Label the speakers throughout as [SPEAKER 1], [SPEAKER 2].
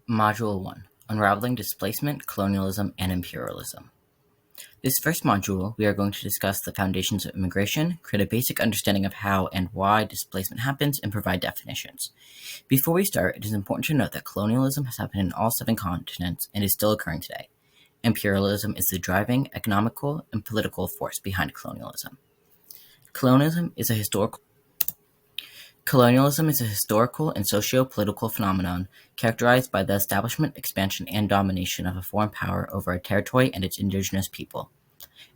[SPEAKER 1] Module 1: Unraveling Displacement, Colonialism and Imperialism. This first module, we are going to discuss the foundations of immigration, create a basic understanding of how and why displacement happens, and provide definitions. Before we start, it is important to note that colonialism has happened in all 7 continents and is still occurring today. Imperialism is the driving economical and political force behind colonialism. Colonialism is a historical and socio-political phenomenon characterized by the establishment, expansion, and domination of a foreign power over a territory and its indigenous people.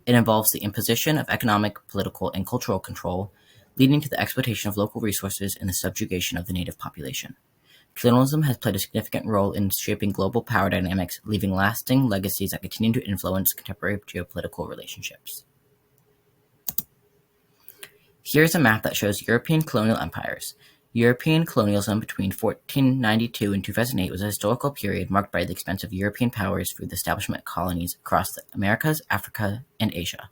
[SPEAKER 1] It involves the imposition of economic, political, and cultural control, leading to the exploitation of local resources and the subjugation of the native population. Colonialism has played a significant role in shaping global power dynamics, leaving lasting legacies that continue to influence contemporary geopolitical relationships. Here's a map that shows European colonial empires. European colonialism between 1492 and 2008 was a historical period marked by the expanse of European powers through the establishment of colonies across the Americas, Africa, and Asia.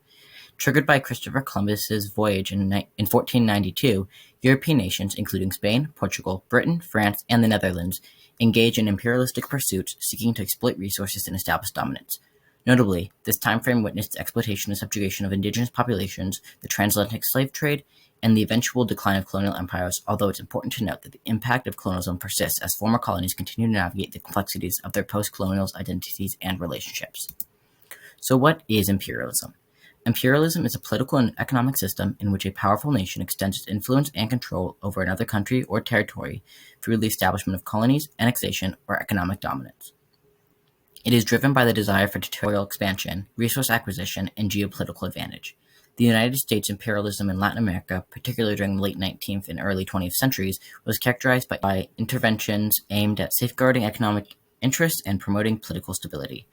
[SPEAKER 1] Triggered by Christopher Columbus's voyage in 1492, European nations, including Spain, Portugal, Britain, France, and the Netherlands, engaged in imperialistic pursuits seeking to exploit resources and establish dominance. Notably, this timeframe witnessed the exploitation and subjugation of indigenous populations, the transatlantic slave trade, and the eventual decline of colonial empires, although it's important to note that the impact of colonialism persists as former colonies continue to navigate the complexities of their post-colonial identities and relationships. So what is imperialism? Imperialism is a political and economic system in which a powerful nation extends its influence and control over another country or territory through the establishment of colonies, annexation, or economic dominance. It is driven by the desire for territorial expansion, resource acquisition, and geopolitical advantage. The United States imperialism in Latin America, particularly during the late 19th and early 20th centuries, was characterized by interventions aimed at safeguarding economic interests and promoting political stability.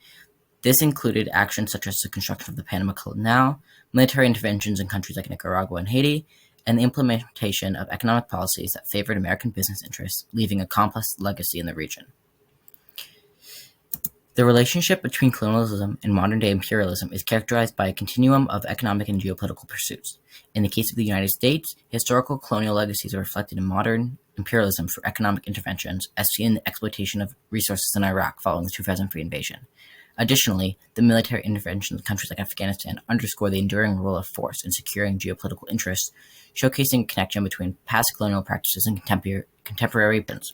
[SPEAKER 1] This included actions such as the construction of the Panama Canal, military interventions in countries like Nicaragua and Haiti, and the implementation of economic policies that favored American business interests, leaving a complex legacy in the region. The relationship between colonialism and modern-day imperialism is characterized by a continuum of economic and geopolitical pursuits. In the case of the United States, historical colonial legacies are reflected in modern imperialism through economic interventions, as seen in the exploitation of resources in Iraq following the 2003 invasion. Additionally, the military interventions in countries like Afghanistan underscore the enduring role of force in securing geopolitical interests, showcasing a connection between past colonial practices and contemporary events.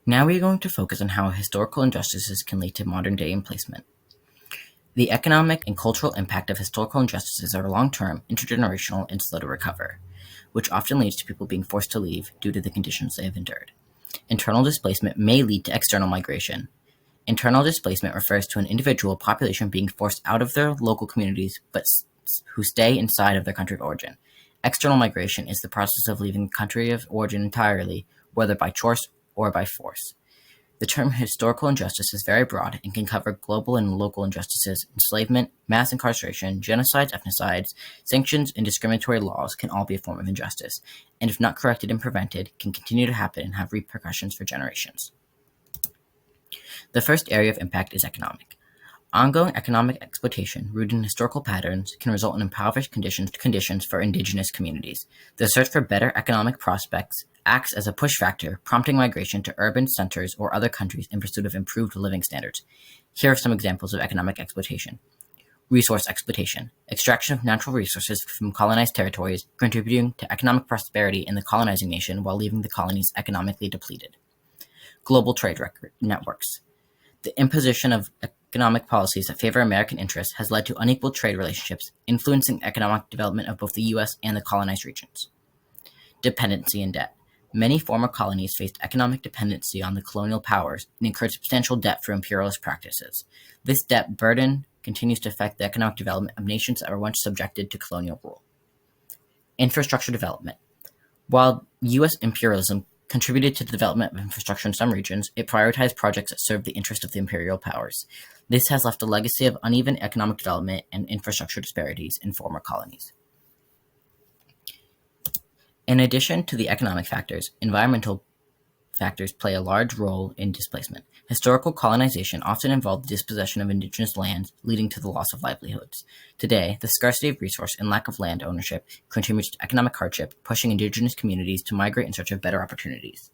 [SPEAKER 1] Now we are going to focus on how historical injustices can lead to modern-day displacement. The economic and cultural impact of historical injustices are long-term, intergenerational, and slow to recover, which often leads to people being forced to leave due to the conditions they have endured. Internal displacement may lead to external migration. Internal displacement refers to an individual population being forced out of their local communities but who stay inside of their country of origin. External migration is the process of leaving the country of origin entirely, whether by choice or by force. The term historical injustice is very broad and can cover global and local injustices. Enslavement, mass incarceration, genocides, ethnicides, sanctions, and discriminatory laws can all be a form of injustice, and if not corrected and prevented, can continue to happen and have repercussions for generations. The first area of impact is economic. Ongoing economic exploitation rooted in historical patterns can result in impoverished conditions for indigenous communities. The search for better economic prospects acts as a push factor, prompting migration to urban centers or other countries in pursuit of improved living standards. Here are some examples of economic exploitation. Resource exploitation, extraction of natural resources from colonized territories, contributing to economic prosperity in the colonizing nation while leaving the colonies economically depleted. Global trade networks. The imposition of economic policies that favor American interests has led to unequal trade relationships, influencing economic development of both the U.S. and the colonized regions. Dependency and debt. Many former colonies faced economic dependency on the colonial powers and incurred substantial debt for imperialist practices. This debt burden continues to affect the economic development of nations that were once subjected to colonial rule. Infrastructure development. While U.S. imperialism contributed to the development of infrastructure in some regions, it prioritized projects that served the interest of the imperial powers. This has left a legacy of uneven economic development and infrastructure disparities in former colonies. In addition to the economic factors, environmental factors play a large role in displacement. Historical colonization often involved the dispossession of indigenous lands, leading to the loss of livelihoods. Today, the scarcity of resource and lack of land ownership contributes to economic hardship, pushing indigenous communities to migrate in search of better opportunities.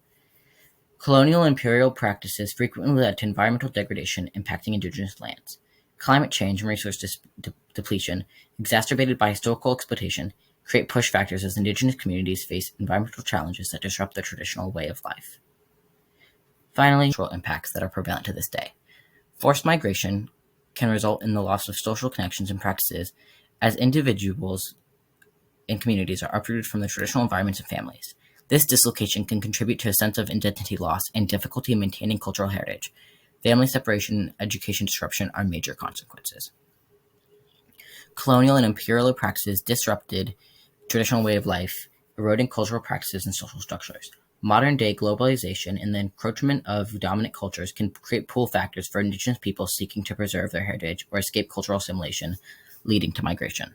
[SPEAKER 1] Colonial and imperial practices frequently led to environmental degradation impacting indigenous lands. Climate change and resource depletion, exacerbated by historical exploitation, create push factors as indigenous communities face environmental challenges that disrupt their traditional way of life. Finally, cultural impacts that are prevalent to this day. Forced migration can result in the loss of social connections and practices as individuals and communities are uprooted from their traditional environments and families. This dislocation can contribute to a sense of identity loss and difficulty in maintaining cultural heritage. Family separation and education disruption are major consequences. Colonial and imperial practices disrupted traditional way of life, eroding cultural practices and social structures. Modern-day globalization and the encroachment of dominant cultures can create pull factors for indigenous people seeking to preserve their heritage or escape cultural assimilation, leading to migration.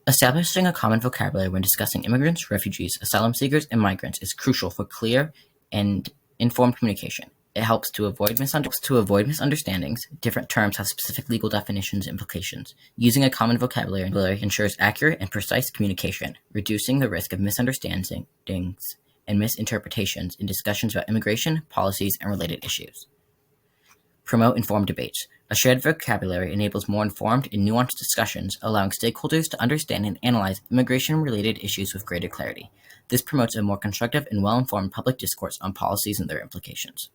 [SPEAKER 1] Establishing a common vocabulary when discussing immigrants, refugees, asylum seekers, and migrants is crucial for clear and informed communication. It helps to avoid misunderstandings. Different terms have specific legal definitions and implications. Using a common vocabulary ensures accurate and precise communication, reducing the risk of misunderstandings and misinterpretations in discussions about immigration, policies, and related issues. Promote informed debates. A shared vocabulary enables more informed and nuanced discussions, allowing stakeholders to understand and analyze immigration-related issues with greater clarity. This promotes a more constructive and well-informed public discourse on policies and their implications.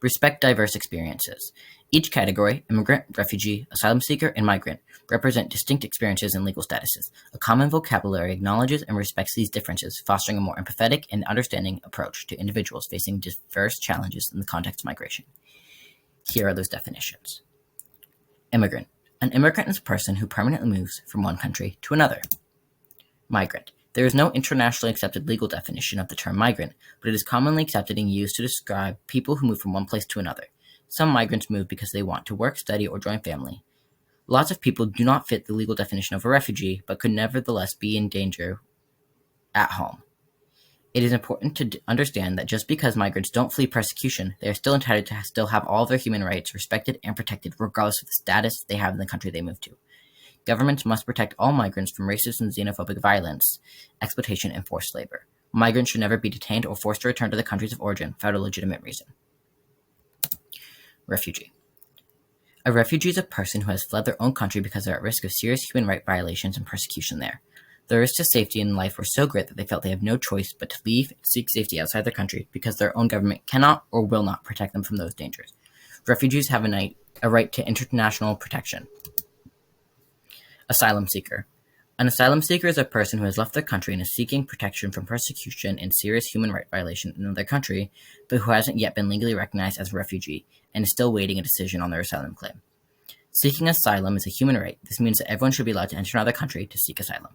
[SPEAKER 1] Respect diverse experiences. Each category, immigrant, refugee, asylum seeker, and migrant, represent distinct experiences and legal statuses. A common vocabulary acknowledges and respects these differences, fostering a more empathetic and understanding approach to individuals facing diverse challenges in the context of migration. Here are those definitions. Immigrant. An immigrant is a person who permanently moves from one country to another. Migrant. There is no internationally accepted legal definition of the term migrant, but it is commonly accepted and used to describe people who move from one place to another. Some migrants move because they want to work, study, or join family. Lots of people do not fit the legal definition of a refugee, but could nevertheless be in danger at home. It is important to understand that just because migrants don't flee persecution, they are still entitled to still have all of their human rights respected and protected regardless of the status they have in the country they move to. Governments must protect all migrants from racist and xenophobic violence, exploitation, and forced labor. Migrants should never be detained or forced to return to their countries of origin without a legitimate reason. Refugee. A refugee is a person who has fled their own country because they are at risk of serious human rights violations and persecution there. Their risks to safety and life were so great that they felt they have no choice but to leave and seek safety outside their country because their own government cannot or will not protect them from those dangers. Refugees have a right to international protection. Asylum seeker. An asylum seeker is a person who has left their country and is seeking protection from persecution and serious human rights violation in another country, but who hasn't yet been legally recognized as a refugee and is still waiting a decision on their asylum claim. Seeking asylum is a human right. This means that everyone should be allowed to enter another country to seek asylum.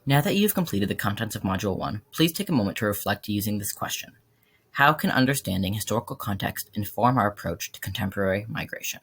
[SPEAKER 1] Now that you've completed the contents of Module 1, please take a moment to reflect using this question. How can understanding historical context inform our approach to contemporary migration?